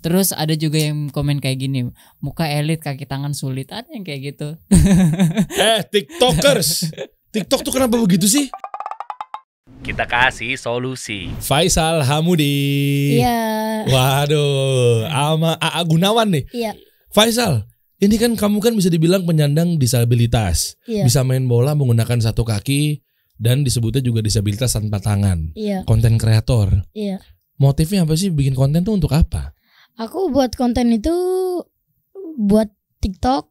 Terus ada juga yang komen kayak gini, muka elit kaki tangan sulit, ada yang kayak gitu. TikTokers, TikTok tuh kenapa begitu sih? Kita kasih solusi. Faisal Hamudi. Iya. Waduh, sama AA Gunawan nih. Iya. Faisal, ini kan kamu kan bisa dibilang penyandang disabilitas. Iya. Bisa main bola menggunakan satu kaki dan disebutnya juga disabilitas tanpa tangan. Iya. Konten kreator. Iya. Motifnya apa sih bikin konten tuh untuk apa? Aku buat konten itu buat TikTok.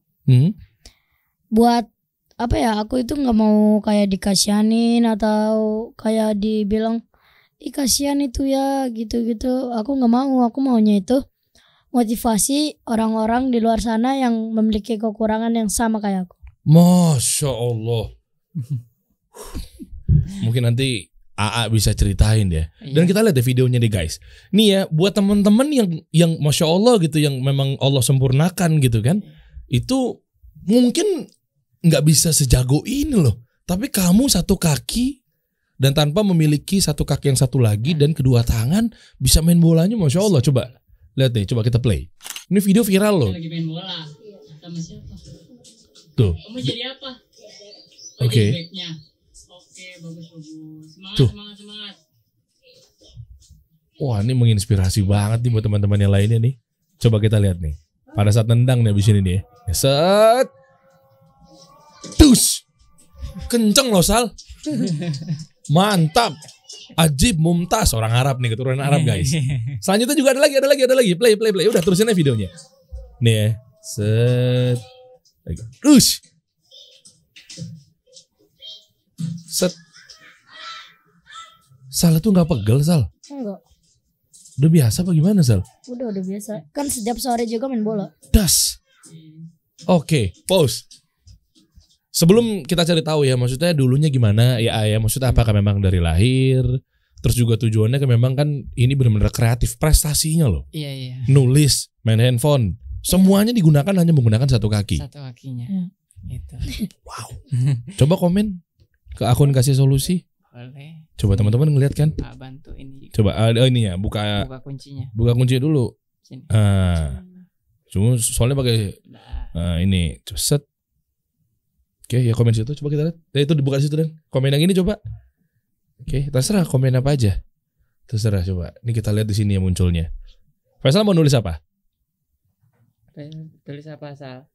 Buat apa ya? Aku itu nggak mau kayak dikasihanin atau kayak dibilang ih kasihan itu ya gitu-gitu. Aku nggak mau. Aku maunya itu motivasi orang-orang di luar sana yang memiliki kekurangan yang sama kayak aku. Masya Allah. Mungkin nanti AA bisa ceritain ya. Dan kita lihat deh videonya nih guys. Nih ya, buat teman-teman yang Masya Allah gitu, yang memang Allah sempurnakan gitu kan, itu mungkin nggak bisa sejago ini loh. Tapi kamu satu kaki dan tanpa memiliki satu kaki yang satu lagi dan kedua tangan bisa main bolanya, Masya Allah. Coba lihat deh, coba kita play. Ini video viral loh. Lagi main bola sama siapa? Tuh. Kamu jadi apa? Oke. Oke, bagus. Semangat, Tuh. semangat. Wah, ini menginspirasi banget nih buat teman-teman yang lainnya nih. Coba kita lihat nih. Pada saat nendang nih abis ini nih. Set. Dus. Kenceng loh Sal. Mantap. Ajib mumtaz. Orang Arab nih, keturunan Arab guys. Selanjutnya juga ada lagi. Play. Udah terusin aja videonya. Nih ya. Set. Dus. Set. Sal itu gak pegel Sal? Enggak. Udah biasa apa gimana Sal? Udah biasa. Kan setiap sore juga main bola. Das. Oke, pause. Sebelum kita cari tahu ya, maksudnya dulunya gimana ya? Maksudnya apakah memang dari lahir? Terus juga tujuannya kan memang kan ini benar-benar kreatif, prestasinya loh. Iya. Nulis, main handphone, semuanya digunakan hanya menggunakan satu kaki. Satu kakinya. Gitu. Wow. Coba komen ke akun kasih solusi. Boleh. Coba teman-teman ngeliat kan? Bantu ini. Coba ini ya, buka kuncinya. Buka kunci dulu. Sini. Cuma soalnya pakai ini set. Oke, ya komen situ. Coba kita lihat. Itu dibuka situ dan komen yang ini coba. Oke, terserah komen apa aja. Terserah coba. Ini kita lihat di sini ya munculnya. Faisal mau nulis apa? Tulis apa Sal?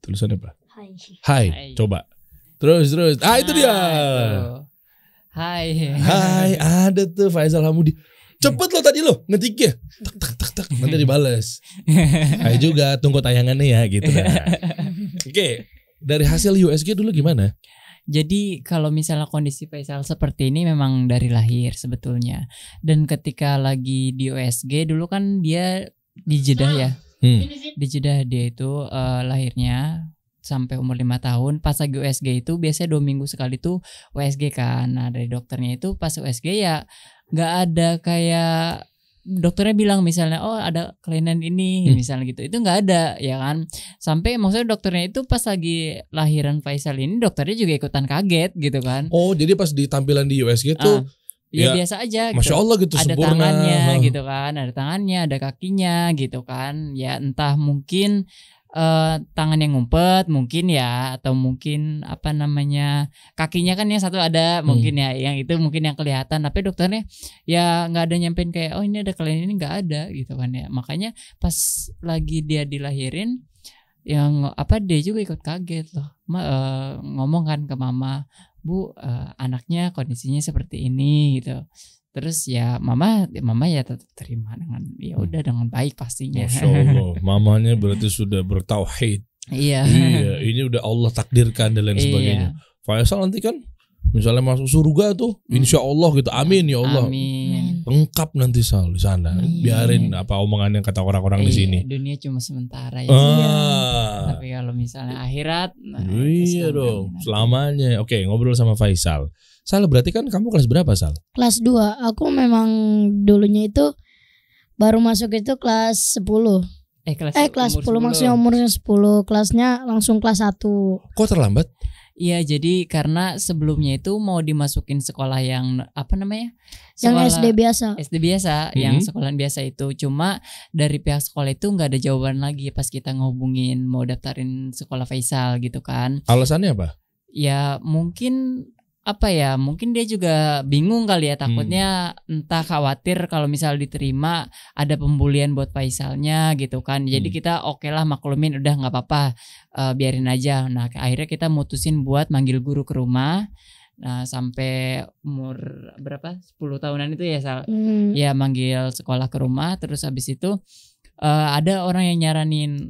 Tulisannya apa? Hai. Hai. Coba. Terus. Itu dia. Hai. Ada tuh Faisal Hamudi. Cepet lo tadi lo ngetiknya. Tak. Nanti dibales. Hai juga, tunggu tayangannya ya gitu kan. Oke. Dari hasil USG dulu gimana? Jadi kalau misalnya kondisi Faisal seperti ini memang dari lahir sebetulnya. Dan ketika lagi di USG dulu kan dia di Jeddah ya. Di Jeddah dia itu lahirnya sampai umur 5 tahun. Pas lagi USG itu biasanya 2 minggu sekali tuh USG kan. Nah dari dokternya itu pas USG ya gak ada kayak dokternya bilang misalnya oh ada kelainan ini misalnya gitu, itu nggak ada ya kan. Sampai maksudnya dokternya itu pas lagi lahiran Faisal ini dokternya juga ikutan kaget gitu kan. Oh jadi pas di tampilan di USG tuh ya biasa aja gitu. Masya Allah gitu, ada sempurna. Tangannya gitu kan, ada tangannya, ada kakinya gitu kan. Ya entah mungkin tangan yang ngumpet mungkin ya, atau mungkin apa namanya kakinya kan yang satu ada mungkin ya, yang itu mungkin yang kelihatan, tapi dokternya ya nggak ada nyampein kayak oh ini ada kelainan, ini nggak ada gitu kan ya. Makanya pas lagi dia dilahirin yang apa dia juga ikut kaget loh. Ngomong kan ke mama, Bu anaknya kondisinya seperti ini gitu. Terus ya mama ya tetap terima dengan ya udah dengan baik pastinya. Masya Allah, mamanya berarti sudah bertauhid. Iya. Ini udah Allah takdirkan dan lain sebagainya. Faisal nanti kan misalnya masuk surga tuh, insya Allah gitu. Amin ya Allah. Amin. Lengkap nanti Sal di sana. Biarin apa omongan yang kata orang-orang di sini. Dunia cuma sementara ya. Tapi kalau misalnya akhirat, iya dong, selamanya. Oke, ngobrol sama Faisal. Sal, berarti kan kamu kelas berapa Sal? Kelas 2. Aku memang dulunya itu baru masuk itu kelas 10. Kelas 10 maksudnya umurnya 10. Kelasnya langsung kelas 1. Kok terlambat? Iya, jadi karena sebelumnya itu mau dimasukin sekolah yang apa namanya? Yang SD biasa. SD biasa, yang sekolahan biasa itu. Cuma dari pihak sekolah itu nggak ada jawaban lagi pas kita ngehubungin mau daftarin sekolah Faisal gitu kan. Alasannya apa? Ya mungkin apa ya, mungkin dia juga bingung kali ya, takutnya entah khawatir kalau misal diterima ada pembulian buat Faisalnya gitu kan. Jadi kita oke lah maklumin, udah nggak apa-apa, biarin aja. Nah akhirnya kita mutusin buat manggil guru ke rumah. Nah sampai umur berapa 10 tahunan itu ya Sal, ya manggil sekolah ke rumah. Terus habis itu ada orang yang nyaranin,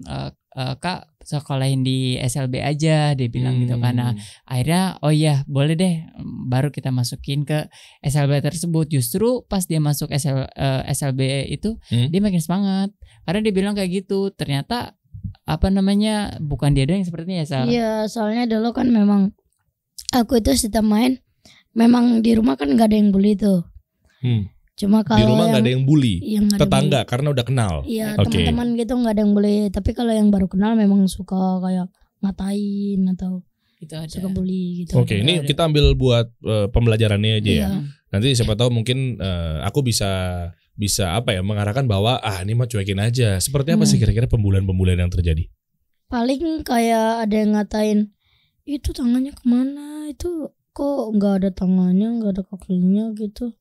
Kak sekolahin di SLB aja, dia bilang gitu kan. Nah akhirnya oh iya boleh deh, baru kita masukin ke SLB tersebut. Justru pas dia masuk SLB itu dia makin semangat karena dia bilang kayak gitu. Ternyata apa namanya, bukan dia doang yang sepertinya ya Sal. Iya, soalnya dulu kan memang aku itu setiap main memang di rumah kan nggak ada yang bully tuh. Cuma kalau di rumah nggak ada yang bully, tetangga bully. Karena udah kenal. Iya, teman-teman gitu nggak ada yang bully. Tapi kalau yang baru kenal memang suka kayak ngatain atau itu ada. suka bully gitu. Oke, ini kita ambil buat pembelajarannya aja ya. Iya. Nanti siapa tahu mungkin aku bisa apa ya, mengarahkan bahwa ini mah cuekin aja. Seperti apa sih kira-kira pembulian yang terjadi? Paling kayak ada yang ngatain, itu tangannya kemana, itu kok nggak ada tangannya, nggak ada kakinya gitu.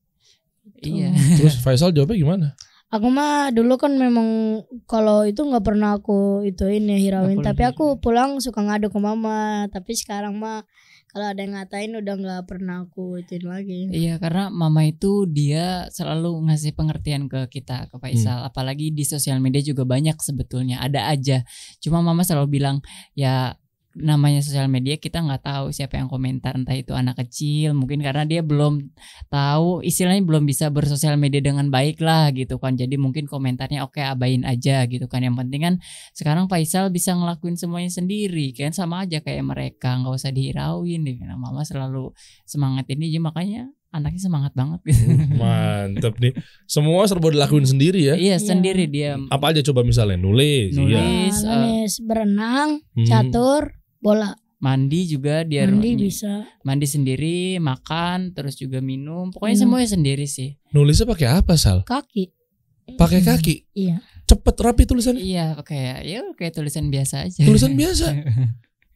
Iya. Terus Faisal jawabnya gimana? Aku mah dulu kan memang kalau itu nggak pernah aku ituin ya, hirauin. Tapi aku pulang suka ngadu ke mama. Tapi sekarang mah kalau ada yang ngatain udah nggak pernah aku ituin lagi. Iya, karena mama itu dia selalu ngasih pengertian ke kita, ke Faisal. Apalagi di sosial media juga banyak sebetulnya, ada aja. Cuma mama selalu bilang ya namanya sosial media, kita nggak tahu siapa yang komentar, entah itu anak kecil mungkin karena dia belum tahu, istilahnya belum bisa bersosial media dengan baik lah gitu kan. Jadi mungkin komentarnya oke, abain aja gitu kan. Yang penting kan sekarang Faisal bisa ngelakuin semuanya sendiri kan, sama aja kayak mereka, nggak usah dihirauin deh. Nah, mama selalu semangatin dia, makanya anaknya semangat banget gitu. Mantep nih, semua serba dilakuin sendiri ya. Iya, sendiri dia. Apa aja coba misalnya? Nulis, Berenang, catur, bola. Mandi juga dia, mandi bisa. Mandi sendiri, makan, terus juga minum. Pokoknya semuanya sendiri sih. Nulisnya pakai apa Sal? Kaki. Pakai kaki? Iya. Cepet rapi tulisan? Iya, kayak tulisan biasa aja. Tulisan biasa.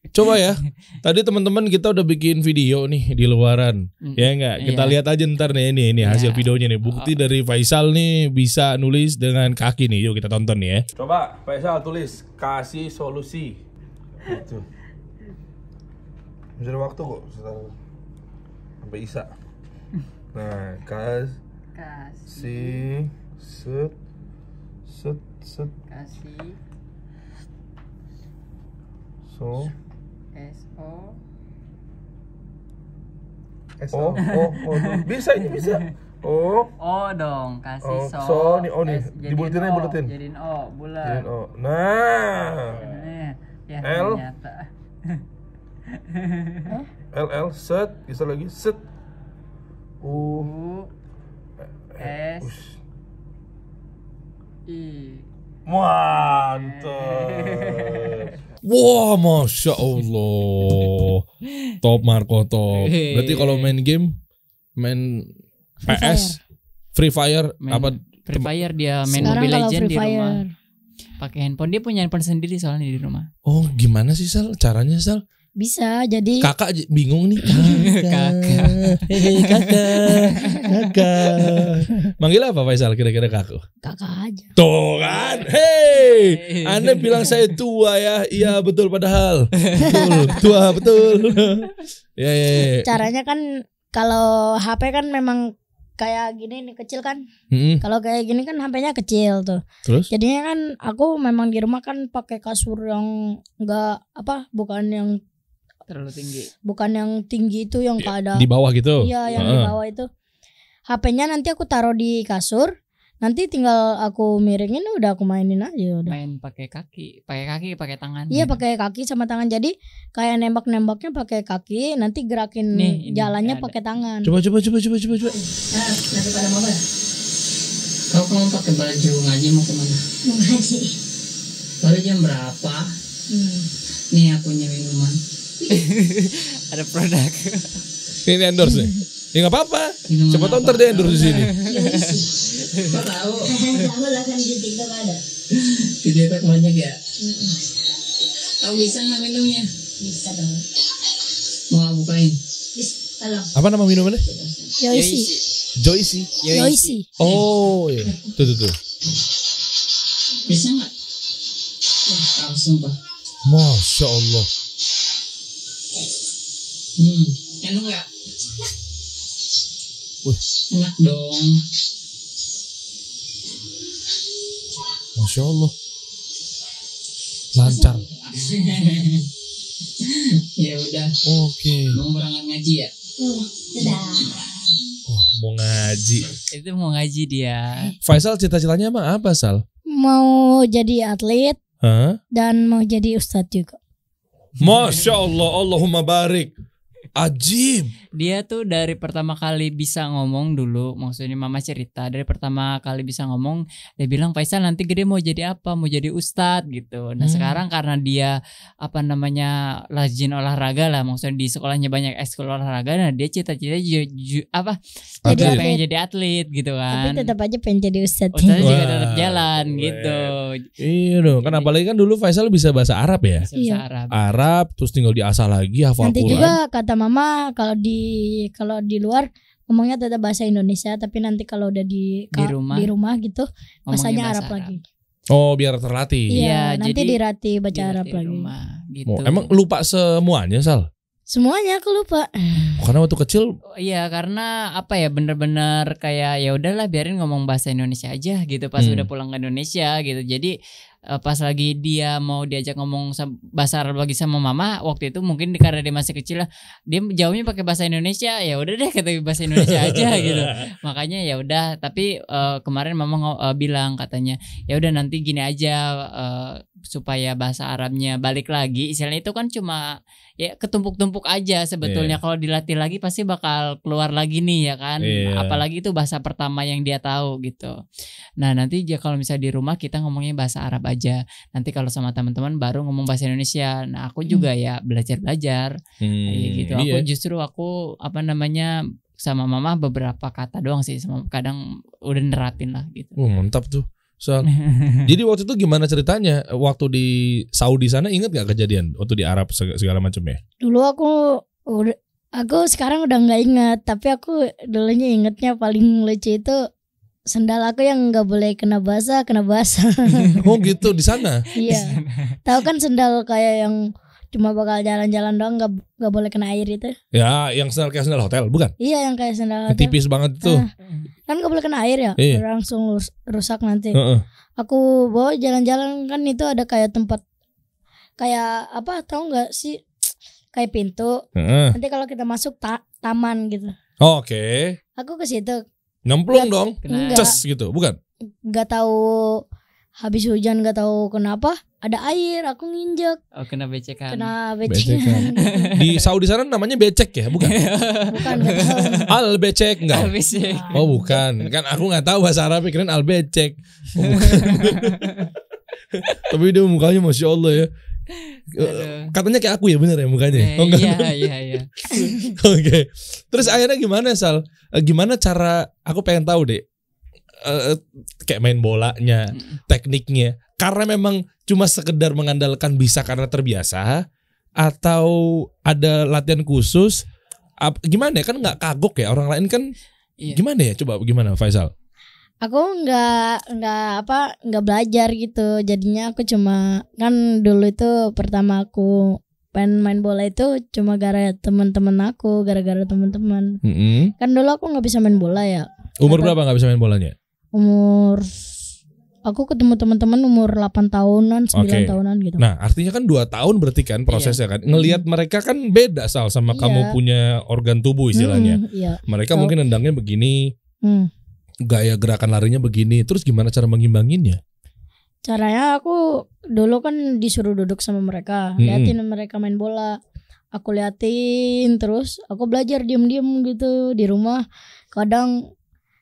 Coba ya. Tadi teman-teman kita udah bikin video nih di luaran. Ya enggak? Kita lihat aja ntar nih ini hasil videonya nih. Bukti dari Faisal nih bisa nulis dengan kaki nih. Yuk kita tonton nih ya. Coba Faisal tulis kasih solusi. Gitu. Bisa ada waktu kok sampai Isa. Nah, kasih set kasih so bisa ini bisa. Oh dong, kasih so nih dibuletin aja, buletin. Jadiin O, bulat. Jadiin O. Nah. Ya, L. ternyata. LL set, bisa lagi set. U S I. Mantap. Wah, masya Allah. Top Marco top. Berarti kalau main game, main PS, Free Fire, Free Fire dia main Sekarang Mobile Legends di Fire. rumah. Pakai handphone, dia punya handphone sendiri soalnya di rumah. Oh, gimana sih Sal? Caranya Sal? Bisa jadi Kakak bingung nih. Kakak. Hei kakak. Manggil apa Faisal kira-kira kakak? kakak aja. Tuh kan. Hei, Anda bilang saya tua ya. Iya betul padahal. Betul, tua betul. Ya. Caranya kan kalau HP kan memang kayak gini nih, kecil kan. Kalau kayak gini kan HP-nya kecil tuh. Terus? Jadinya kan aku memang di rumah kan pakai kasur yang bukan yang Terlalu tinggi. Bukan yang tinggi itu, yang ada di bawah gitu. Iya, yang di bawah itu. HP-nya nanti aku taruh di kasur, nanti tinggal aku miringin, udah aku mainin aja udah. Main pakai kaki, pakai tangan. Iya, pakai kaki sama tangan. Jadi kayak nembaknya pakai kaki, nanti gerakin jalannya pakai tangan. Coba. Nah, nanti pada mau Kamu pakai baju ngaji mau kemana? ngaji. Baru jam berapa? Nih aku punya minuman. Ada produk. Ini endorse nih. Ya nggak apa-apa. Siapa tahu ntar dia endorse di sini. Kok tahu? Aku lah kan di TikTok ada. Di TikTok banyak ya. Tahu bisa nggak minumnya? Bisa dong. Mau bukain? Tolong. Apa nama minumannya? Yoisi. Joyce. Yoisi. Oh iya. Tuh. Bisa nggak? Langsung pak. Masya Allah. Enak nggak? Wih. Enak dong. Masya Allah. Lancar. Ya udah. Oke. Mau berangkat ngaji ya? Sudah. Wah, mau ngaji. Itu mau ngaji dia. Faisal cita-citanya emang apa, Sal? Mau jadi atlet Hah? dan mau jadi ustadz juga. Masya Allah, Allahumma barik. Ajib. Dia tuh dari pertama kali bisa ngomong dulu, maksudnya mama cerita dari pertama kali bisa ngomong, dia bilang Faisal nanti gede mau jadi apa? Mau jadi ustadz gitu. Nah sekarang karena dia apa namanya rajin olahraga lah, maksudnya di sekolahnya banyak ekskul olahraga, nah dia cita-cita Jadi pengen atlet. jadi atlet gitu kan. Tapi tetap aja pengen jadi ustadz. Ustadz juga Wah, tetap jalan keren. gitu. Iya dong, kan apalagi kan dulu Faisal bisa bahasa Arab ya. Bisa Iya. Arab. Arab, terus tinggal diasah lagi, hafal Nanti Quran. juga kata mama kalau di luar ngomongnya tetap bahasa Indonesia, tapi nanti kalau udah di rumah gitu Ngomongnya bahasanya bahasa Arab lagi. Oh, biar terlatih. Iya, Iya, nanti jadi dilatih baca Dilatih Arab di lagi. rumah, gitu. Oh, emang lupa semuanya, Sal? Semuanya aku lupa. Karena waktu kecil Iya karena apa ya bener-bener kayak ya udahlah biarin ngomong bahasa Indonesia aja gitu pas udah pulang ke Indonesia gitu. Jadi pas lagi dia mau diajak ngomong bahasa Arab lagi sama mama waktu itu mungkin karena dia masih kecil lah dia jawabnya pakai bahasa Indonesia, ya udah deh kata bahasa Indonesia aja gitu. Makanya ya udah, tapi kemarin mama bilang katanya ya udah nanti gini aja supaya bahasa Arabnya balik lagi, istilahnya itu kan cuma ya ketumpuk-tumpuk aja sebetulnya. Kalau dilatih lagi pasti bakal keluar lagi nih ya kan. Apalagi itu bahasa pertama yang dia tahu gitu. Nah nanti kalau misalnya di rumah kita ngomongnya bahasa Arab aja, nanti kalau sama teman-teman baru ngomong bahasa Indonesia. Nah aku juga ya belajar kayak gitu. Aku apa namanya sama mama beberapa kata doang sih, sama kadang udah nerapin lah gitu. mantap tuh. Sal. Jadi waktu itu gimana ceritanya? Waktu di Saudi sana inget gak kejadian? Waktu di Arab segala macamnya? Dulu aku sekarang udah nggak ingat, tapi aku dulunya ingetnya paling lucu itu sendal aku yang nggak boleh kena basah. Oh gitu di sana? Iya. Tahu kan sendal kayak yang cuma bakal jalan-jalan doang, nggak boleh kena air itu. Ya, yang sendal kayak sendal hotel, bukan? Iya, yang kayak sendal hotel. Tipis banget itu. Kan nggak boleh kena air ya, Iya. langsung rusak nanti. Heeh. Aku bawa jalan-jalan kan itu ada kayak tempat kayak apa, tahu nggak sih? Kayak pintu. Heeh. Nanti kalau kita masuk taman gitu. Oke. Aku ke situ Nyemplung dong. Kena- Enggak. Ces gitu, bukan? nggak tahu habis hujan nggak tahu kenapa ada air, aku nginjek Oh kena becekan. kena Becekan. becekan. Di Saudi sana namanya becek ya, bukan? Bukan, nggak tahu. Al becek enggak? Habis ya. Oh bukan, kan aku nggak tahu bahasa Arab, pikirin al becek. Oh, bukan. Tapi dia mukanya masya Allah ya. Katanya kayak aku ya, bener ya mukanya? Oh, enggak. Iya. Oke. Terus akhirnya gimana, Sal? Gimana cara, aku pengen tahu deh. Kayak main bolanya, tekniknya. Karena memang cuma sekedar mengandalkan bisa karena terbiasa, atau ada latihan khusus? Gimana ya, kan nggak kagok ya orang lain kan? Iya. Gimana ya, coba gimana Faisal? Aku nggak belajar gitu, jadinya aku cuma kan dulu itu pertama aku pengen main bola itu cuma gara-gara teman-teman. Kan dulu aku nggak bisa main bola ya. Umur berapa nggak bisa main bolanya? Aku ketemu teman-teman umur 8 tahunan, 9 Oke. tahunan gitu. Nah artinya kan 2 tahun berarti kan prosesnya kan. Ngelihat mereka kan beda, Sal, sama Iya. kamu punya organ tubuh istilahnya. Iya. Mereka So- mungkin nendangnya begini, Hmm. gaya gerakan larinya begini. Terus gimana cara mengimbanginnya? Caranya aku dulu kan disuruh duduk sama mereka, liatin mereka main bola. Aku liatin terus, aku belajar diam-diam gitu di rumah. Kadang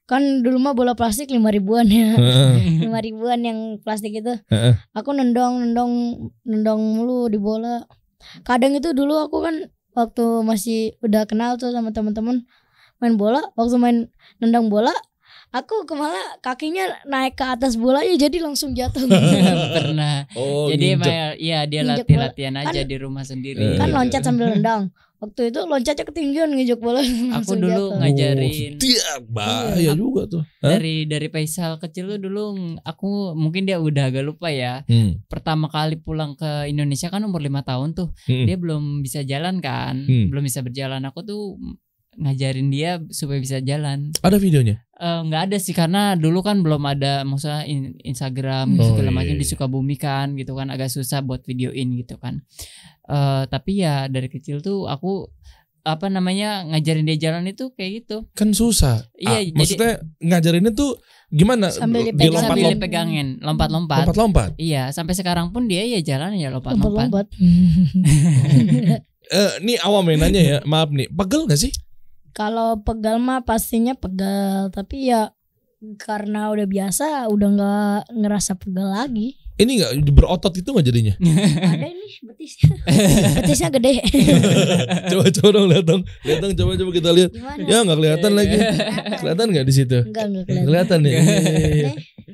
kan dulu mah bola plastik 5.000-an ya. 5.000-an yang plastik itu. Aku nendang mulu di bola. kadang itu dulu aku kan waktu masih udah kenal tuh sama teman-teman main bola, waktu main nendang bola aku malah kakinya naik ke atas bolanya jadi langsung jatuh. Pernah. Oh, Jadi nginjek. emang ya dia Nginjek bola. latihan aja Kan- di rumah sendiri. Kan loncat sambil nendang. Waktu itu loncatnya ketinggian ngejok bola. Aku langsung dulu jatuh. ngajarin Dia bahaya juga tuh. Hah? dari Faisal kecil tuh dulu aku mungkin dia udah agak lupa ya. Pertama kali pulang ke Indonesia kan umur 5 tahun tuh. Dia belum bisa jalan kan. Belum bisa berjalan. Aku tuh ngajarin dia supaya bisa jalan. Ada videonya? Nggak ada sih karena dulu kan belum ada maksudnya Instagram Oh, segala iya, macam iya. di Sukabumi kan gitu kan agak susah buat videoin gitu kan. Tapi ya dari kecil tuh aku ngajarin dia jalan itu kayak gitu. Kan susah. Iya, jadi- maksudnya ngajarinnya tuh gimana? Sambil Dia dipegang. Sambil lompat-lompat. dipegangin, lompat-lompat. Lompat-lompat. Iya, sampai sekarang pun dia ya jalan ya lompat-lompat. Nih awam ya nanya ya, maaf nih, pegel gak sih? Kalau pegal mah pastinya pegal, tapi ya karena udah biasa udah nggak ngerasa pegal lagi. Ini nggak berotot itu nggak jadinya? Ada ini betisnya, betisnya gede. Coba dong lihat dong, coba kita lihat. Gimana? Ya nggak kelihatan lagi. Kelihatan nggak di situ? Enggak kelihatan. Kelihatan ya.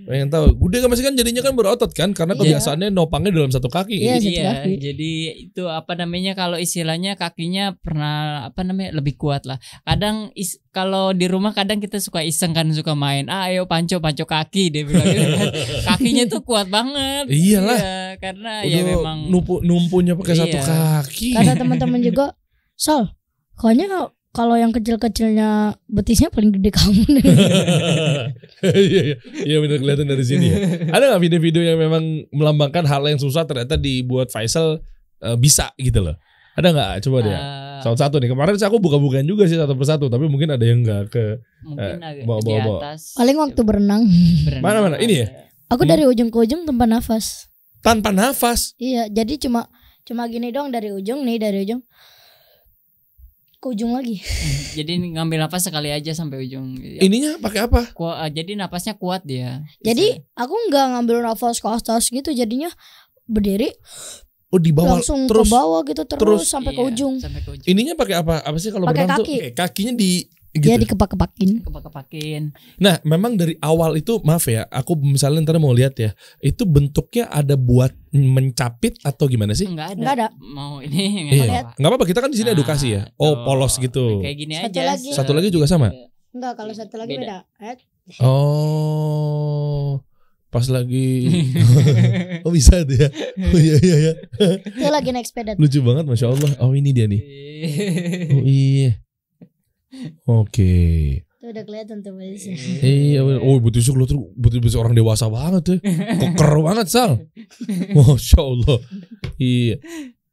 Pengen tahu. Udah kan masih kan jadinya kan berotot kan, karena Iya. kebiasaannya nopangnya dalam satu kaki. Iya. satu Iya, kaki. jadi itu kalau istilahnya kakinya pernah lebih kuat lah. Kadang kalau di rumah kadang kita suka iseng kan suka main, ayo panco kaki dia bilang gitu kan. Kakinya tuh kuat banget. Iyalah. Iya, karena ya Udah memang numpunya pakai satu Iya. kaki. Kata teman-teman juga, Sal, kayaknya kalau yang kecil-kecilnya betisnya paling gede kamu nih. Iya benar kelihatan dari sini ya. Ada nggak video-video yang memang melambangkan hal yang susah ternyata dibuat Faisal bisa gitu loh? Ada nggak? Coba deh. Satu-satu nih. Kemarin sih aku buka-bukaan juga sih satu persatu, tapi mungkin ada yang nggak ke mungkin agak bawa. di atas. Paling waktu berenang, berenang Mana-mana? Ini ya? ada. aku dari ujung ke ujung tanpa nafas. tanpa nafas. Iya, jadi cuma gini doang dari ujung ke ujung lagi. Jadi ngambil napas sekali aja sampai ujung. Ininya pakai apa? Jadi napasnya kuat dia. Jadi aku nggak ngambil nafas ke atas gitu, jadinya berdiri Oh di bawah langsung terus. ke bawah gitu terus sampai ke Iya, ujung. Sampai ke ujung. Ininya pakai apa? Apa sih kalau Pakai berenang tuh? kaki. Kakinya di gitu. Dia dikepak-kepakin. Kepak-kepakin. Nah, memang dari awal itu maaf ya, aku misalnya ntar mau lihat ya, itu bentuknya ada buat mencapit atau gimana sih? Enggak ada. Nggak ada. Mau ini Iya. apa-apa. Nggak apa-apa, kita kan di sini edukasi ya. Oh, tuh. polos gitu. Kayak gini Satu aja. lagi. Satu lagi juga sama? Enggak, kalau satu lagi beda. Oh, pas lagi. Oh bisa tuh ya. Oh iya. Itu lagi naik sepeda. Lucu banget, masya Allah. Oh ini dia nih. Oh iya. Oke. Itu udah kelihatan tuh betisnya. Iya. Oh betul lu tuh betul orang dewasa banget tuh. Keker banget Sal. Masya Allah. Iya.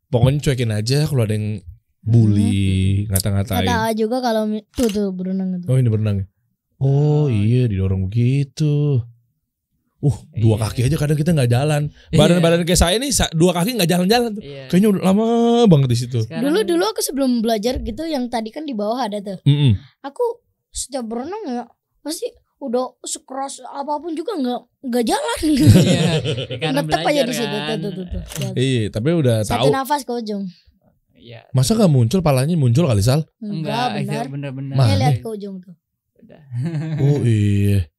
Pokoknya cuekin aja kalau ada yang bully, ngata-ngatain. Kata juga kalau tuh berenang itu. Oh ini berenang. Oh iya didorong begitu. Dua Iya. kaki aja kadang kita nggak jalan. Badan-badan kayak saya nih dua kaki nggak jalan-jalan tuh. Iya. Kayaknya udah lama banget di situ. Sekarang- Dulu aku sebelum belajar gitu yang tadi kan di bawah ada tuh. Mm-mm. Aku setiap berenang ya pasti udah sekeras apapun juga nggak jalan. Iya. Karena Tetap aja belajar di situ kan. tuh. Iya, tapi udah Satu tahu. nafas ke ujung. Iya. Masa nggak muncul palanya muncul kali Sal? Enggak, benar. benar-benar. Mana? Lihat ke ujung tuh. Oh iya,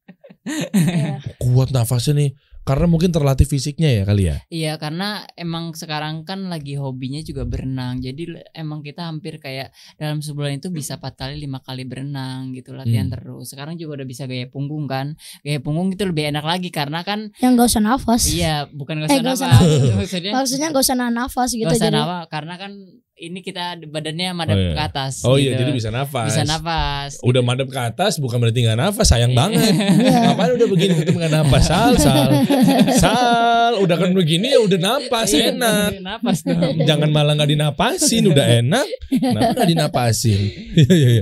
Iya. kuat nafasnya nih. Karena mungkin terlatih fisiknya ya kali ya. Iya, karena emang sekarang kan lagi hobinya juga berenang. Jadi emang kita hampir kayak dalam sebulan itu bisa 4 kali 5 kali berenang gitu latihan terus. Sekarang juga udah bisa gaya punggung kan. Gaya punggung itu lebih enak lagi karena kan Yang nggak usah nafas. iya, bukan gak Eh, usah nggak usah nafas. Maksudnya Maksudnya nggak usah nahan nafas gitu gak usah jadi. nafas karena kan ini kita badannya madep Oh, iya. ke atas. Oh gitu. iya, jadi bisa nafas. Bisa nafas. Udah madep ke atas bukan berarti nggak nafas, sayang banget. Iya. Ngapain udah begini tetep nggak nafas? Sal, udah kan begini ya udah napas enak. Nafas dong. Jangan malah nggak dinapasin, udah enak. Kenapa nggak dinapasin? Iya. Iya.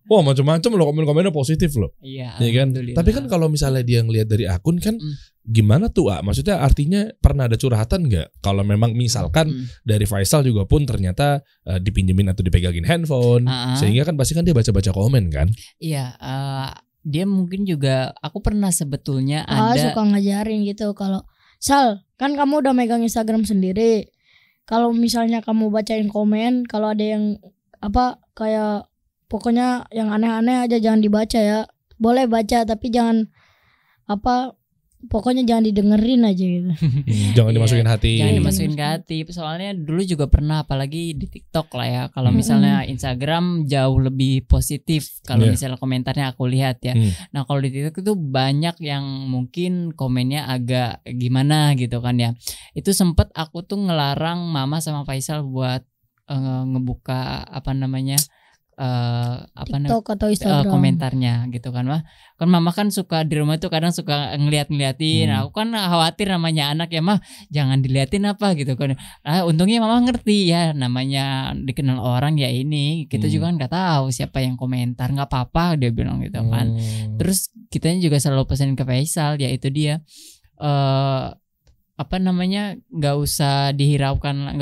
Wah macam-macam loh komen-komennya positif loh. Iya. Ya kan? Alhamdulillah. Tapi kan kalau misalnya dia ngelihat dari akun kan gimana tuh? Maksudnya artinya pernah ada curhatan nggak? Kalau memang misalkan dari Faisal juga pun ternyata dipinjemin atau dipegangin handphone, sehingga kan pasti kan dia baca-baca komen kan? Iya, dia mungkin juga aku pernah sebetulnya Ah, ada suka ngajarin gitu kalau Sal, kan kamu udah megang Instagram sendiri. kalau misalnya kamu bacain komen, kalau ada yang apa kayak pokoknya yang aneh-aneh aja jangan dibaca ya. Boleh baca tapi jangan apa pokoknya jangan didengerin aja gitu. Jangan dimasukin hati. Jangan dimasukin ke hati. Soalnya dulu juga pernah, apalagi di TikTok lah ya. Kalau misalnya Instagram jauh lebih positif. Kalau misalnya komentarnya aku lihat ya. Nah kalau di TikTok itu banyak yang mungkin komennya agak gimana gitu kan ya. Itu sempet aku tuh ngelarang Mama sama Faisal buat ngebuka apa namanya TikTok atau Instagram komentarnya gitu kan Mah. Kan Mama kan suka di rumah tuh kadang suka ngeliatin. Aku kan khawatir namanya anak ya Mah, jangan diliatin apa gitu kan. Nah, untungnya Mama ngerti ya, namanya dikenal orang ya ini. Kita juga kan nggak tahu siapa yang komentar, nggak apa-apa dia bilang gitu kan. Terus kitanya juga selalu pesan ke Faisal, ya itu dia apa namanya nggak usah dihiraukan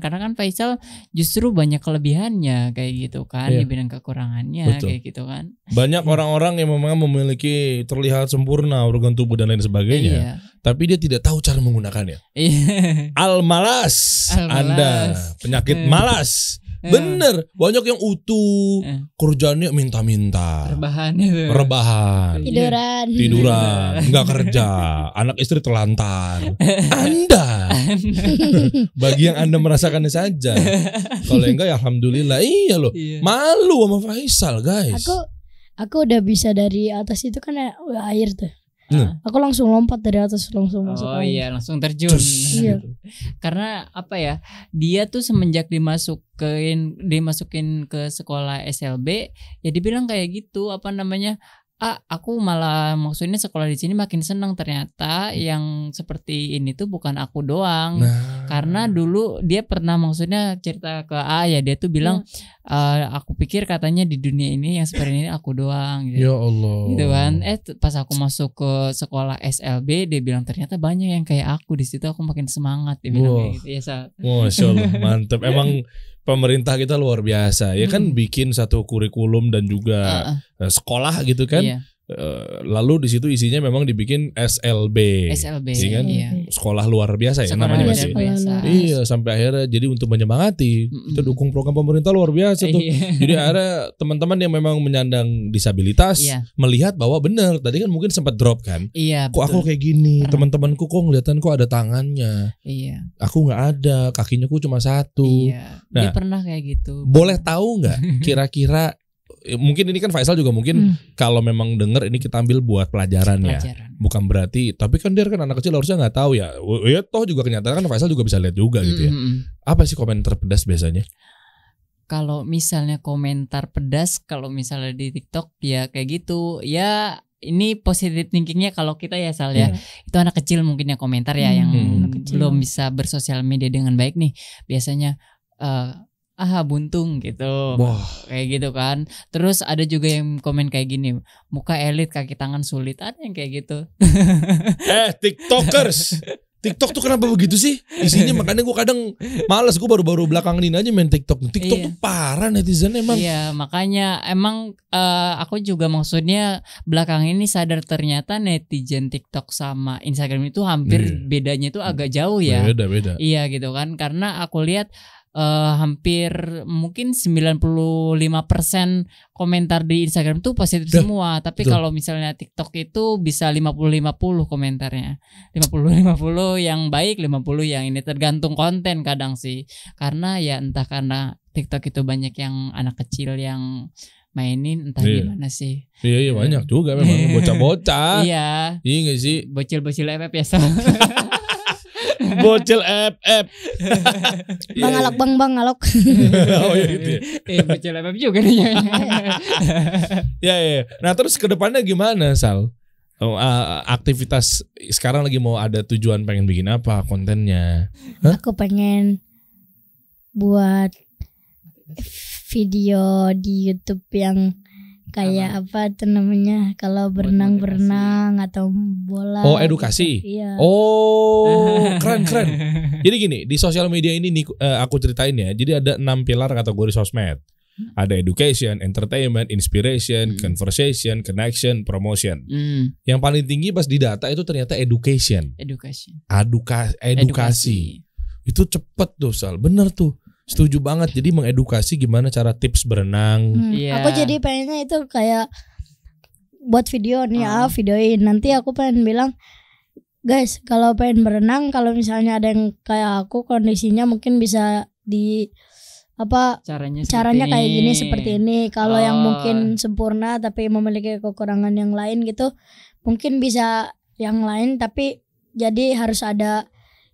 karena kan Faisal justru banyak kelebihannya kayak gitu kan, di bidang kekurangannya. Betul. Kayak gitu kan. Banyak orang-orang yang memang memiliki terlihat sempurna organ tubuh dan lain sebagainya, tapi dia tidak tahu cara menggunakannya. Al-malas, Anda penyakit malas. Bener, banyak yang utuh, kerjanya minta-minta, rebahan, tiduran, nggak kerja, anak istri terlantar. Anda, bagi yang Anda merasakannya saja. Kalau enggak ya alhamdulillah. Iya loh, malu sama Faisal guys. Aku udah bisa dari atas itu kan air tuh. Aku langsung lompat dari atas langsung masuk air. Oh iya, langsung terjun. Iya. Karena apa ya? Dia tuh semenjak dimasukin ke sekolah SLB, ya dibilang kayak gitu, apa namanya? Aku malah maksudnya sekolah di sini makin senang, ternyata yang seperti ini tuh bukan aku doang. Karena dulu dia pernah maksudnya cerita ke ya dia tuh bilang aku pikir katanya di dunia ini yang seperti ini aku doang gitu. Ya Allah. Gitu kan. Pas aku masuk ke sekolah SLB dia bilang ternyata banyak yang kayak aku. Di situ aku makin semangat dia bilang kayak gitu ya. Masya Allah, mantep. Emang pemerintah kita luar biasa ya kan, bikin satu kurikulum dan juga sekolah gitu kan. Lalu di situ isinya memang dibikin SLB ya kan? Sekolah luar biasa ya namanya masih. Iya, sampai akhirnya jadi untuk menyemangati kita dukung program pemerintah luar biasa tuh. Jadi ada teman-teman yang memang menyandang disabilitas melihat bahwa benar tadi kan mungkin sempat drop kan. Kok aku kayak gini, teman-temanku kok ngeliatan kok ada tangannya. Aku nggak ada, kakinya ku cuma satu. Dia pernah kayak gitu. Boleh tahu nggak kira-kira mungkin ini kan Faisal juga mungkin kalau memang denger ini kita ambil buat pelajaran ya, bukan berarti, tapi kan dia kan anak kecil harusnya nggak tahu ya. Ya toh juga kenyataan kan Faisal juga bisa lihat juga gitu ya. Apa sih komentar pedas biasanya? Kalau misalnya komentar pedas, kalau misalnya di TikTok ya kayak gitu ya. Ini positive thinkingnya kalau kita ya Sal ya, itu anak kecil mungkin ya komentar ya yang belum bisa bersosial media dengan baik nih, biasanya buntung gitu. Kayak gitu kan. Terus ada juga yang komen kayak gini, muka elit kaki tangan sulit. Ada yang kayak gitu. TikTokers, TikTok tuh kenapa begitu sih isinya? Makanya gue kadang males, gue baru-baru belakangan ini aja main TikTok. TikTok tuh parah netizen emang. Iya, makanya emang aku juga maksudnya belakangan ini sadar ternyata netizen TikTok sama Instagram itu hampir bedanya itu agak jauh ya. Beda. Iya gitu kan, karena aku lihat hampir mungkin 95% komentar di Instagram tuh positif semua. Tapi kalau misalnya TikTok itu bisa 50-50 komentarnya. 50-50 yang baik, 50 yang ini, tergantung konten kadang sih. Karena ya entah karena TikTok itu banyak yang anak kecil yang mainin entah gimana sih. Iya banyak juga memang bocah-bocah. Iya gak sih? Bocil-bocil FF ya. Bocil FF. Bang Alok. Oh iya gitu ya. Bocil FF juga nih. Ya. Nah terus ke depannya gimana Sal? Aktivitas sekarang lagi mau ada tujuan pengen bikin apa kontennya? Aku pengen buat video di YouTube yang kayak apa tuh namanya, kalau berenang atau bola. Oh edukasi. Gitu. Iya. Oh keren. Jadi gini, di sosial media ini nih, aku ceritain ya. Jadi ada 6 pilar kategori sosmed. Ada education, entertainment, inspiration, conversation, connection, promotion. Yang paling tinggi pas di data itu ternyata education. Edukasi. Itu cepet tuh Sal, bener tuh. Setuju banget. Jadi mengedukasi gimana cara tips berenang. Iya. Aku jadi pengennya itu kayak buat video nih videoin. Nanti aku pengen bilang, guys, kalau pengen berenang, kalau misalnya ada yang kayak aku kondisinya mungkin bisa di caranya kayak gini seperti ini. Kalau yang mungkin sempurna tapi memiliki kekurangan yang lain gitu, mungkin bisa yang lain, tapi jadi harus ada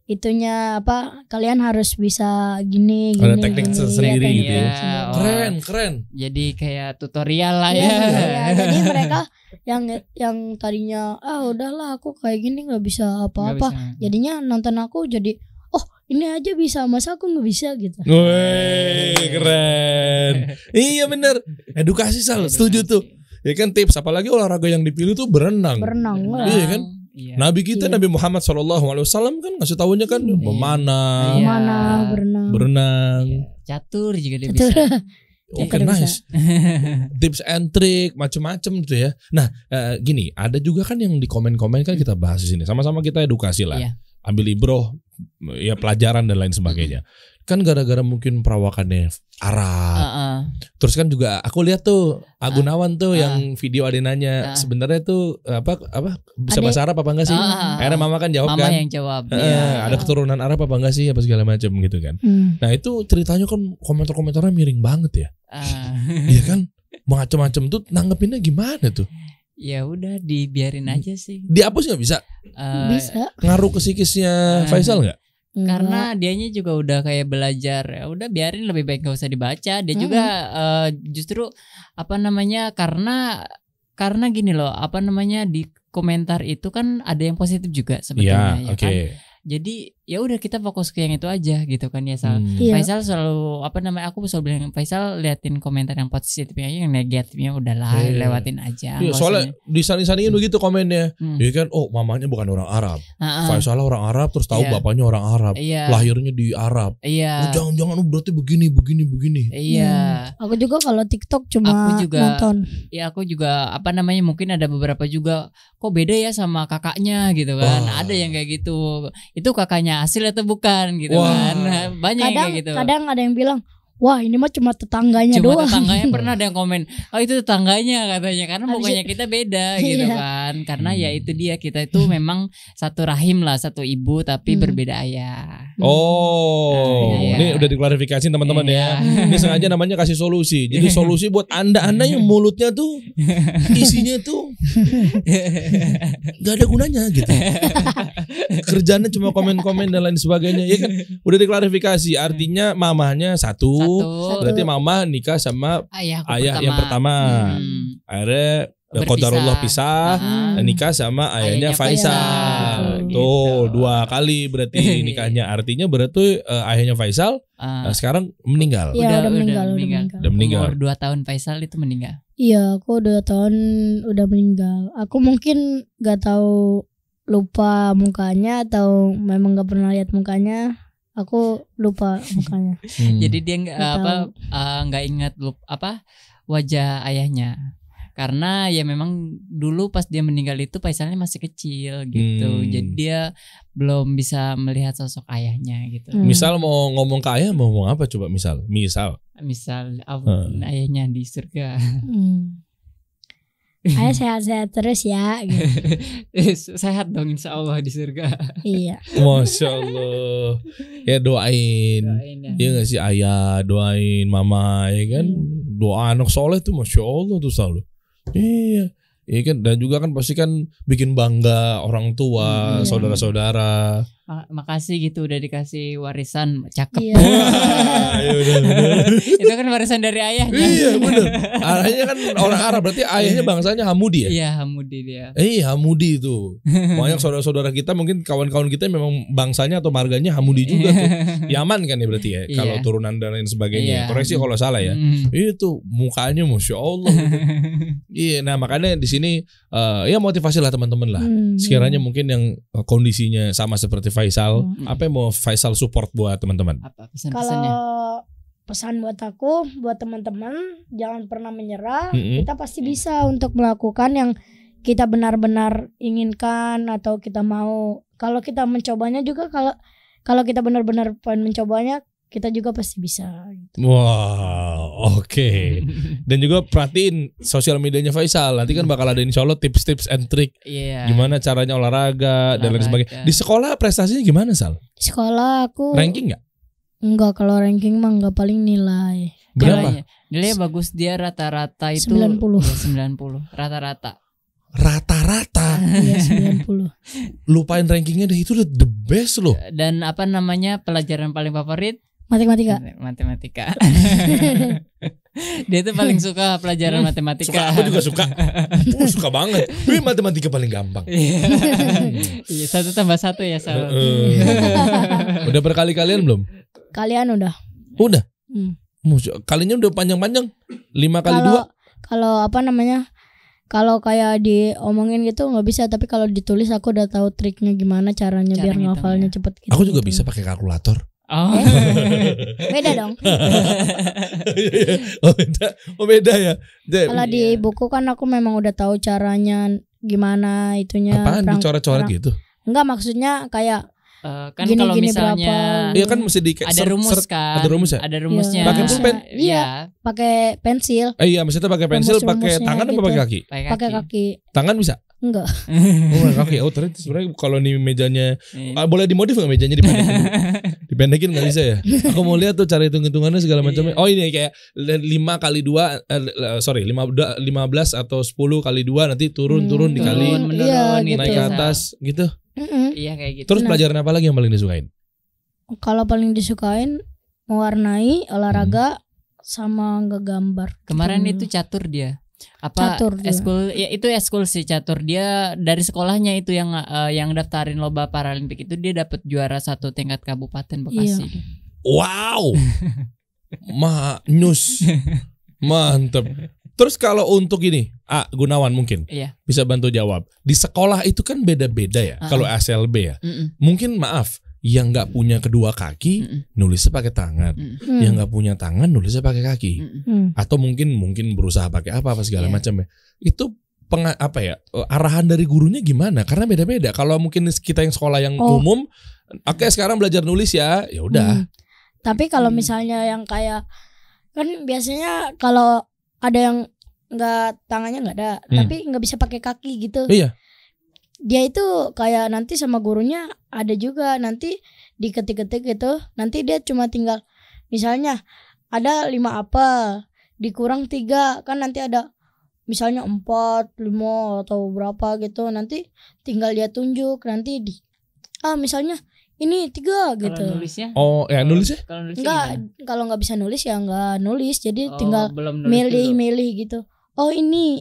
itunya kalian harus bisa gini. Ada teknik gini, sendiri teknik gitu ya. sendiri. Keren. Jadi kayak tutorial lah Iya, ya. iya. Jadi mereka yang tadinya udahlah aku kayak gini nggak bisa apa-apa, Nggak bisa. jadinya nonton aku jadi ini aja bisa, masa aku nggak bisa gitu. Wih, keren. Iya bener. Edukasi Sal, setuju tuh. Ya kan tips, apalagi olahraga yang dipilih tuh berenang. Berenang lah. Iya kan? Iya. Nabi kita Nabi Muhammad SAW kan ngasih tahunya kan memanah, Iya. Mana berenang. berenang. Catur juga dia Catur. bisa. Oke, Catur nice. Tips and trick macem-macem gitu ya. Nah, gini, ada juga kan yang di komen-komen kan kita bahas di sini. Sama-sama kita edukasi lah. Iya. Ambil ibroh, ya pelajaran dan lain sebagainya. Kan gara-gara mungkin perawakannya Arab. Terus kan juga aku lihat tuh Agunawan tuh yang video adenanya sebenarnya tuh apa bisa bahasa Arab apa enggak sih? Akhirnya mama kan jawab Mama kan. yang jawab. Iya. Ada keturunan Arab apa enggak sih apa segala macam gitu kan. Nah, itu ceritanya kan komentar-komentarnya miring banget ya. Iya kan? Macam-macam tuh nanggepinnya gimana tuh? Ya udah dibiarin aja sih. Dihapus nggak bisa? Bisa. Ngaruh ke psikisnya Faisal nggak? Karena dianya juga udah kayak belajar, ya udah biarin, lebih baik gak usah dibaca. Dia juga justru karena gini loh, di komentar itu kan ada yang positif juga sebetulnya ya kan. Jadi ya udah kita fokus ke yang itu aja gitu kan ya Sal. Iya. Faisal selalu aku selalu bilang Faisal liatin komentar yang positifnya aja, yang negatifnya udahlah lewatin aja. Iya, soalnya disanding-sandingin begitu komennya. Ya kan, oh mamanya bukan orang Arab. Faisal orang Arab terus tahu bapaknya orang Arab. Lahirnya di Arab. Oh, jangan-jangan berarti begini. Iya. Aku juga kalau TikTok cuma nonton. Ya aku juga mungkin ada beberapa juga kok beda ya sama kakaknya gitu kan. Ada yang kayak gitu. Itu kakaknya asli atau bukan gitu kan. Banyak yang kayak gitu. Kadang ada yang bilang, wah ini mah cuma tetangganya doang. Tetangganya pernah ada yang komen, oh itu tetangganya katanya, karena pokoknya kita beda gitu kan. Karena ya itu dia, kita itu memang satu rahim lah, satu ibu tapi berbeda ayah. Ini udah diklarifikasi teman-teman ya. Ini sengaja namanya kasih solusi. Jadi solusi buat anda yang mulutnya tuh isinya tuh gak ada gunanya gitu. Kerjanya cuma komen-komen dan lain sebagainya. Ya kan udah diklarifikasi. Artinya mamahnya satu. Berarti mama nikah sama ayah yang pertama. Akhirnya qadarullah pisah, nikah sama ayahnya Faisal. Tuh 2 kali berarti nikahnya. Artinya berarti ayahnya Faisal sekarang meninggal. Iya, udah meninggal. Umur 2 tahun Faisal itu meninggal. Iya, aku 2 tahun udah meninggal. Aku mungkin gak tahu, lupa mukanya atau memang gak pernah lihat mukanya. Aku lupa mukanya. Jadi dia nggak ingat wajah ayahnya. Karena ya memang dulu pas dia meninggal itu Faisalnya masih kecil gitu. Jadi dia belum bisa melihat sosok ayahnya gitu. Misal mau ngomong ke ayah mau ngomong apa coba misal ayahnya di surga. Ayah sehat-sehat terus ya gitu. Sehat dong insya Allah di surga. Iya. Masya Allah. Ya doain ya. Iya gak sih ayah, doain mama ya kan. Doa anak soleh tuh Masya Allah tuh selalu. Iya. Iya kan, dan juga kan pasti kan bikin bangga orang tua, saudara-saudara. Makasih gitu udah dikasih warisan cakep. Iya. Itu kan warisan dari ayahnya. Iya benar. Ayahnya kan orang Arab, berarti ayahnya bangsanya Hamudi ya? Iya Hamudi dia. Hamudi itu. Banyak saudara-saudara kita mungkin kawan-kawan kita memang bangsanya atau marganya Hamudi juga tuh. Yaman kan ya berarti ya. Kalau turunan dan lain sebagainya. Koreksi kalau salah ya. Itu mukanya Masya Allah. Iya, nah makanya di sini ya motivasi lah teman-teman lah. Sekiranya mungkin yang kondisinya sama seperti Faisal, apa yang mau Faisal support buat teman-teman? Apa pesan-pesannya? Kalau pesan buat aku, buat teman-teman, jangan pernah menyerah. Kita pasti bisa untuk melakukan yang kita benar-benar inginkan atau kita mau. Kalau kita mencobanya juga, kalau kalau kita benar-benar pengen mencobanya, kita juga pasti bisa. Wow, oke. Dan juga perhatiin sosial medianya Faisal. Nanti kan bakal ada insya Allah tips-tips and trick. Iya. Gimana caranya olahraga dan lain sebagainya. Di sekolah prestasinya gimana, Sal? Di sekolah aku Ranking nggak? enggak, kalau ranking mah enggak, paling nilai. Berapa? Nilainya bagus, dia rata-rata itu 90. Ya, 90 rata-rata. Rata-rata. Iya 90. Lupain rankingnya deh, itu udah the best loh. Dan apa namanya pelajaran paling favorit? Matematika. Matematika. Dia tuh paling suka pelajaran matematika. Suka, aku juga suka. Suka banget. Wih, matematika paling gampang. Iya, 1+1 ya Sal. Udah berkali-kalian belum? Kalian udah. Udah. Hmm. Kalinya udah panjang-panjang. 5 kali 2. Kalau apa namanya? Kalau kayak diomongin gitu nggak bisa, tapi kalau ditulis aku udah tahu triknya gimana, caranya Cara biar ngafalnya cepet gitu. Aku juga bisa pakai kalkulator. Oh. Beda dong. Oh beda ya. Kalau di buku kan aku memang udah tahu caranya gimana itunya. Apaan dicoret-coret gitu? Enggak, maksudnya kayak Kan kalau misalnya iya kan mesti di ada rumus kan. Ada rumus ya? Ada rumusnya. Pakai pulpen? Iya. Pakai pensil. Iya, maksudnya pakai pensil, pakai tangan gitu. apa pakai kaki? Pakai kaki. Tangan bisa? Enggak. Oh, kaki. Oh, ternyata sebenarnya kalau nih mejanya boleh dimodif nggak mejanya dipendekin? Dipendekin nggak bisa ya? Aku mau lihat tuh cara hitung-hitungannya segala macamnya. Oh, ini kayak 5 kali 2 15 atau 10 kali 2 nanti turun dikali menurun naik ke atas gitu. Iya kayak gitu. Terus pelajaran apa lagi yang paling disukain? Kalau paling disukain mewarnai, olahraga, sama ngegambar. Kemarin itu catur dia. Apa Catur dia. eskul ya itu eskul sih catur, dia dari sekolahnya itu yang daftarin lomba paralimpik itu dia dapat juara 1 tingkat kabupaten Bekasi. Iya. Wow. Nyus. Mantep. Terus kalau untuk ini, Gunawan mungkin bisa bantu jawab. Di sekolah itu kan beda-beda ya. Kalau SLB ya, mungkin maaf, yang nggak punya kedua kaki nulisnya pakai tangan, yang nggak punya tangan nulisnya pakai kaki, atau mungkin berusaha pakai apa segala macam ya. Itu arahan dari gurunya gimana? Karena beda-beda. Kalau mungkin kita yang sekolah yang umum, oke sekarang belajar nulis ya udah. Tapi kalau misalnya yang kayak kan biasanya kalau ada yang tangannya nggak ada, tapi nggak bisa pakai kaki gitu. Iya. Dia itu kayak nanti sama gurunya ada juga nanti diketik-ketik gitu. Nanti dia cuma tinggal misalnya ada 5 apel dikurang 3 kan nanti ada misalnya 4, 5 atau berapa gitu. Nanti tinggal dia tunjuk nanti misalnya ini 3 gitu. Kalau nulisnya? Oh, ya nulisnya? Enggak, kalau nggak bisa nulis ya nggak nulis. Jadi tinggal milih-milih gitu. Oh ini.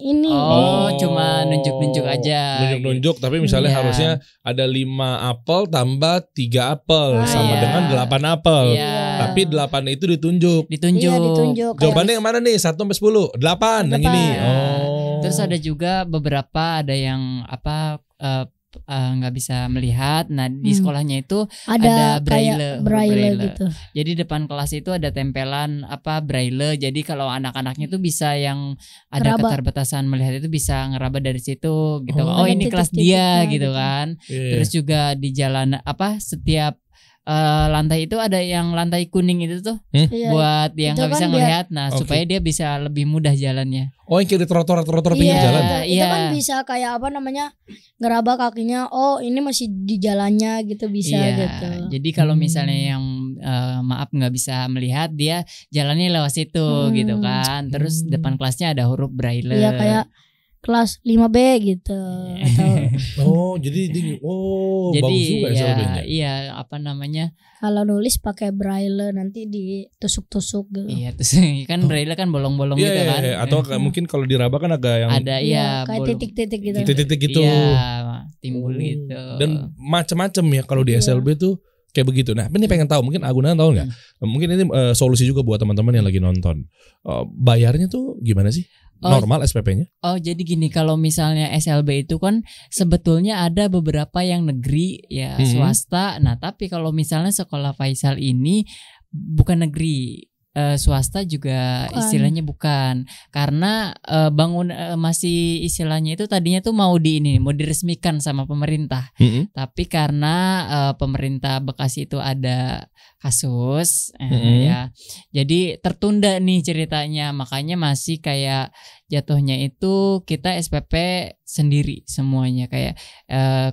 Cuma nunjuk-nunjuk aja. Nunjuk-nunjuk, tapi misalnya harusnya ada 5 apel tambah 3 apel sama dengan 8 apel. Tapi 8 itu ditunjuk. Iya, ditunjuk. Jawabannya yang mana nih? 1 sampai 10. 8 yang ini. Terus ada juga beberapa ada yang nggak bisa melihat. Nah di sekolahnya itu ada braille gitu. Jadi depan kelas itu ada tempelan braille. Jadi kalau anak-anaknya itu bisa yang ada keterbatasan melihat itu bisa ngeraba dari situ gitu. Oh ini kelas dia gitu kan. Terus juga di jalan setiap lantai itu ada yang lantai kuning itu tuh buat yang nggak bisa ngelihat. Nah supaya dia bisa lebih mudah jalannya. Oh yang kiri trotoar pinggir jalan. Itu kan bisa kayak ngeraba kakinya. Oh ini masih di jalannya gitu bisa gitu. Jadi kalau misalnya yang maaf nggak bisa melihat, dia jalannya lewat situ gitu kan. Terus depan kelasnya ada huruf braille. Iya kayak kelas 5B gitu atau jadi bagus juga SLB-nya. Iya kalau nulis pakai braille nanti ditusuk-tusuk gitu. Iya terus kan braille kan bolong-bolong gitu kan. Atau mungkin kalau diraba kan agak yang ada kayak titik-titik gitu. Titik-titik gitu. Iya, timbul gitu. Dan macam-macam ya kalau di SLB tuh kayak begitu. Nah, ini pengen tahu, mungkin Agunan tahu nggak? Mungkin ini solusi juga buat teman-teman yang lagi nonton. Bayarnya tuh gimana sih? Normal SPP-nya? Oh jadi gini, kalau misalnya SLB itu kan sebetulnya ada beberapa yang negeri swasta. Nah tapi kalau misalnya sekolah Faisal ini bukan negeri. swasta juga Bukan. istilahnya bukan, karena masih istilahnya itu tadinya tuh mau diresmikan sama pemerintah, tapi karena pemerintah Bekasi itu ada kasus ya, jadi tertunda nih ceritanya, makanya masih kayak jatuhnya itu kita SPP sendiri semuanya, kayak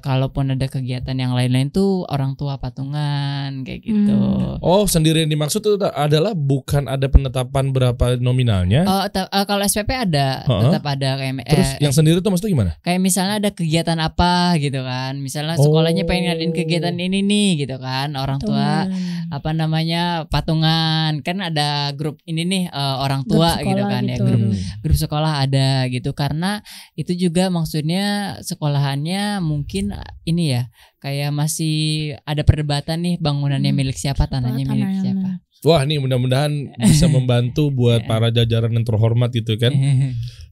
kalaupun ada kegiatan yang lain-lain tuh orang tua patungan kayak gitu. Oh, sendiri yang dimaksud itu adalah bukan ada penetapan berapa nominalnya? Kalau SPP ada, tetap ada kayak. Terus yang sendiri tuh maksudnya gimana? Kayak misalnya ada kegiatan apa gitu kan, misalnya sekolahnya pengen ngadain kegiatan ini nih gitu kan, orang tua apa namanya patungan, kan ada grup ini nih orang tua Grup gitu sekolah kan gitu. ya, grup sekolah ada gitu, karena itu juga maksudnya sekolahannya mungkin ini ya, kayak masih ada perdebatan nih, bangunannya milik siapa, tanahnya milik siapa. Wah, nih mudah-mudahan bisa membantu buat para jajaran yang terhormat gitu kan.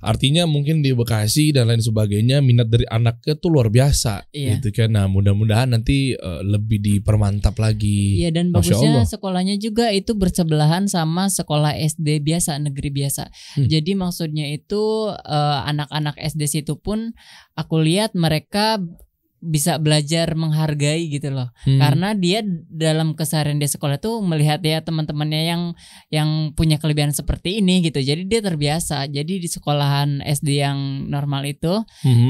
Artinya mungkin di Bekasi dan lain sebagainya minat dari anaknya tuh luar biasa gitu kan. Nah, mudah-mudahan nanti lebih dipermantap lagi. Iya, dan bagusnya sekolahnya juga itu bersebelahan sama sekolah SD biasa, negeri biasa. Jadi maksudnya itu anak-anak SD situ pun aku lihat mereka bisa belajar menghargai gitu loh, karena dia dalam keseharian dia sekolah tuh melihat ya teman-temannya yang punya kelebihan seperti ini gitu, jadi dia terbiasa. Jadi di sekolahan SD yang normal itu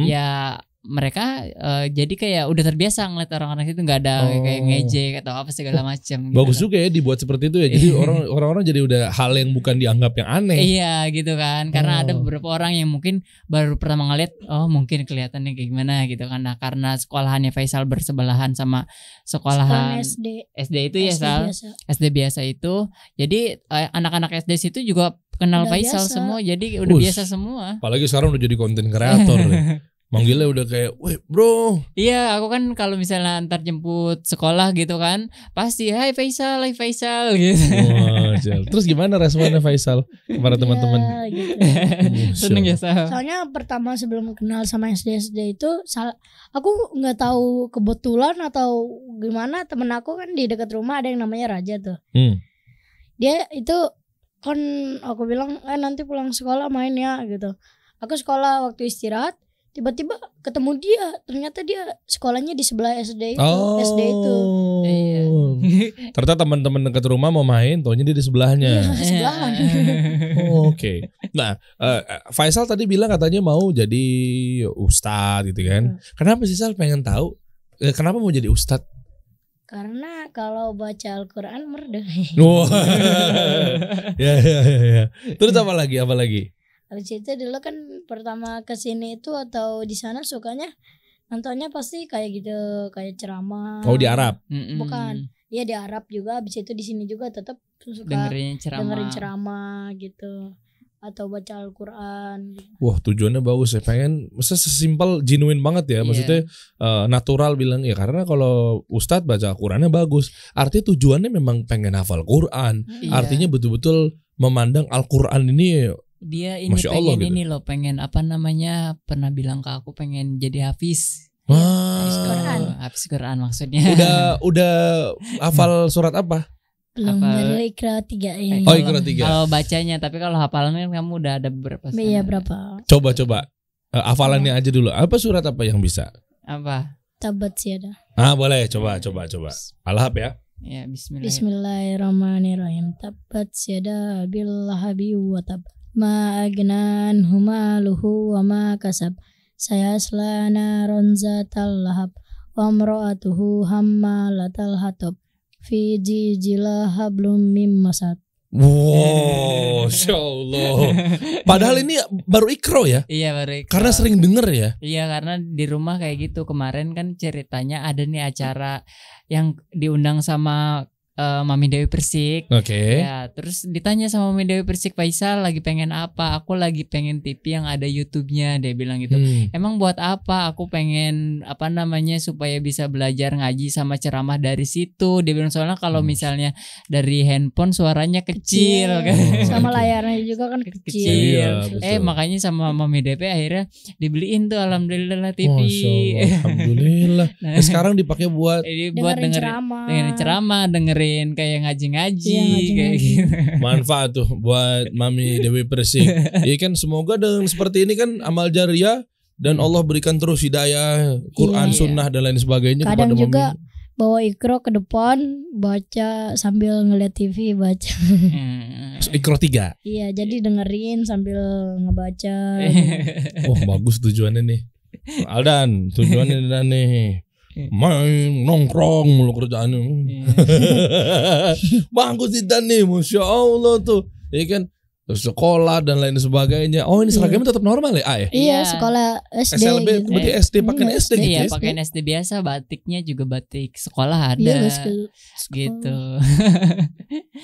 ya mereka jadi kayak udah terbiasa ngeliat orang-orang itu nggak ada kayak ngejek atau apa segala macam. Bagus gitu juga ya dibuat seperti itu ya. Jadi orang-orang jadi udah hal yang bukan dianggap yang aneh. Iya gitu kan. Karena ada beberapa orang yang mungkin baru pertama ngeliat, mungkin kelihatannya kayak gimana gitu kan. Nah, karena sekolahannya Faisal bersebelahan sama sekolahan SD itu ya Sal, SD biasa itu. Jadi anak-anak SD situ juga kenal Udah Faisal biasa. semua. Jadi udah biasa semua. Apalagi sekarang udah jadi konten kreator. Manggilnya udah kayak, "Weh bro." Iya, aku kan kalau misalnya antar jemput sekolah gitu kan, pasti hai Faisal gitu. Wah, terus gimana responnya Faisal kepada teman-teman? Gitu. Seneng ya Sal. Soalnya pertama sebelum kenal sama SD itu aku nggak tahu kebetulan atau gimana, temen aku kan di dekat rumah ada yang namanya Raja tuh. Dia itu kan aku bilang nanti pulang sekolah main ya gitu. Aku sekolah waktu istirahat, tiba-tiba ketemu dia, ternyata dia sekolahnya di sebelah SD itu. SD itu. Iya. Ternyata teman-teman dekat rumah mau main, taunya dia di sebelahnya. Sebelahan. Oke. Nah, Faisal tadi bilang katanya mau jadi ustadz gitu kan. Kenapa sih Sal pengen tahu? Kenapa mau jadi ustadz? Karena kalau baca Al-Quran merdu. Wah. Ya. Terus apa lagi? Habis itu dulu kan pertama kesini itu atau di sana sukanya nontonnya pasti kayak gitu, kayak ceramah. Oh, di Arab? Bukan. Iya di Arab juga. Habis itu di sini juga tetap suka dengerin ceramah gitu, atau baca Al-Quran. Wah, tujuannya bagus ya. Pengen, maksudnya sesimpel genuine banget ya. Maksudnya natural bilang ya, karena kalau ustadz baca Al-Qurannya bagus. Artinya tujuannya memang pengen hafal Quran. Artinya betul-betul memandang Al-Quran ini dia ini Masya pengen Allah, gitu. ini loh, pengen apa namanya, pernah bilang ke aku pengen jadi hafiz. Hafiz Quran maksudnya. Udah hafal surat apa? Belum Hafal. dari Iqra 3 ini. Oh, Iqra 3. Kalau bacanya, tapi kalau hafalannya kan kamu udah ada beberapa. Iya berapa? Coba hafalannya aja dulu. Apa surat apa yang bisa? Apa? Tabat siada. Boleh coba. Al-Lahab ya. Ya, Bismillahirrahmanirrahim. Tabat siada bil lahabi wa tab. Ma agnan humaluhu wa ma kasab. Sayasla naron zatal lahab. Wa mra'atuhu hammalatal hatab. Fi jijila hablum mim masad. Wow, Masya Allah. Padahal ini baru ikro ya? Iya baru ikro. Karena sering denger ya? Iya, karena di rumah kayak gitu. Kemarin kan ceritanya ada nih acara yang diundang sama Mami Dewi Persik. Oke. Ya, terus ditanya sama Mami Dewi Persik, Faisal lagi pengen apa? Aku lagi pengen TV yang ada YouTube-nya, dia bilang gitu. Emang buat apa? Aku pengen apa namanya supaya bisa belajar ngaji sama ceramah dari situ. Dia bilang soalnya kalau misalnya dari handphone suaranya kecil kan. Sama layarnya juga kan kecil. Iya, betul. Makanya sama Mami Dewi akhirnya dibeliin tuh alhamdulillah TV. Masya Allah, alhamdulillah. Nah, sekarang dipakai buat Ini buat dengerin ceramah, dengerin kayak ngaji-ngaji Iya, ngaji-ngaji. kayak gitu. manfaat tuh buat Mami Dewi Persik. Iya kan, semoga dengan seperti ini kan amal jariah dan Allah berikan terus hidayah, Quran, Iya. sunnah dan lain sebagainya Kadang kepada juga Mami. bawa ikro ke depan, baca sambil ngeliat TV, baca. Ikro 3. Iya, jadi dengerin sambil ngebaca. Oh, bagus tujuannya nih. Aldan, tujuannya dan nih. Main nongkrong mulu kerjaannya. Bagus sih Dan nih, Masya Allah tuh. Iya kan? Terus sekolah dan lain sebagainya. Oh, ini seragamnya tetap normal ya, A ya? Iya, Iya. sekolah SD SLB, gitu. berarti SD pakai Iya, SD gitu Iya, ya? pakai SD biasa, batiknya juga batik sekolah ada. Iya, guys, ke- Gitu.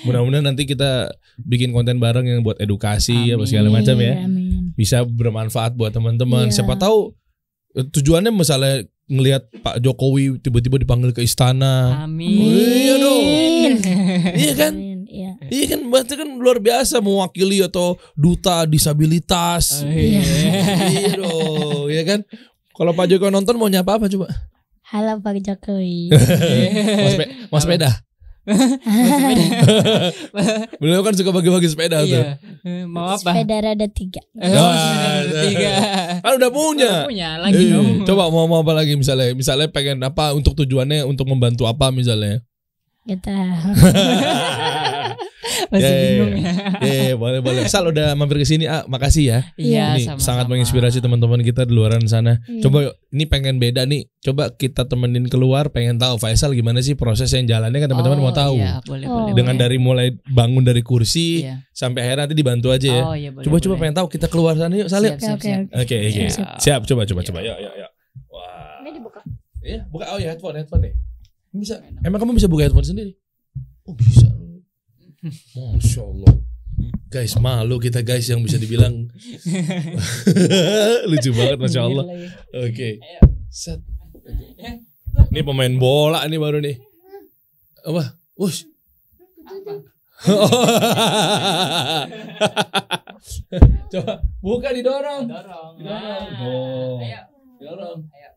Mudah-mudahan nanti kita bikin konten bareng yang buat edukasi apa segala Amin. macam ya. Amin. Bisa bermanfaat buat teman-teman. Iya. Siapa tahu tujuannya misalnya ngelihat Pak Jokowi tiba-tiba dipanggil ke istana. Amin. Iya dong. Iya kan? Amin. Iya. Iya kan, berarti kan luar biasa mewakili atau duta disabilitas. Oh, iya. Iya dong, ya kan? Kalau Pak Jokowi nonton mau nyapa apa coba? Halo Pak Jokowi. Mau sepeda. Beliau kan suka bagi-bagi sepeda tuh. Iya. Mau apa? Sepeda roda 3. Tiga. Kan udah punya. Punya lagi Iya. dong. Coba mau apa lagi misalnya pengen apa untuk tujuannya untuk membantu apa misalnya? Kita Masih Ya, bingung ya. boleh. Sal udah mampir ke sini, makasih ya. Iya, Ini sama-sama. sangat menginspirasi teman-teman kita di luaran sana. Iya. Coba ini pengen beda nih. Coba kita temenin keluar, pengen tahu Faisal gimana sih proses yang jalannya kan teman-teman mau tahu. Iya, boleh, Oh. boleh. Dengan boleh. dari mulai bangun dari kursi Iya. sampai akhirnya nanti dibantu aja ya. Oh, iya, boleh, Coba boleh. pengen tahu, kita keluar sana yuk, Sal. yuk. Siap, Oke, siap, oke. Oke. Iya. Siap, coba. Yuk. Wah. Ini dibuka. Iya, buka. Oh ya, headphone nih. Bisa. Emang kamu bisa buka headphone sendiri? Oh, bisa. Masya Allah. Guys, malu kita guys yang bisa dibilang lucu banget, Masya Allah. Oke. Set. Ini pemain bola nih baru nih. Apa? Wush. Coba buka, didorong. Dorong. Didorong. Nah. Oh. Ayo. Didorong. Ayo.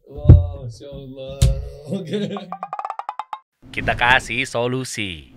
Wow, Masya Allah. Oke. Kita kasih solusi.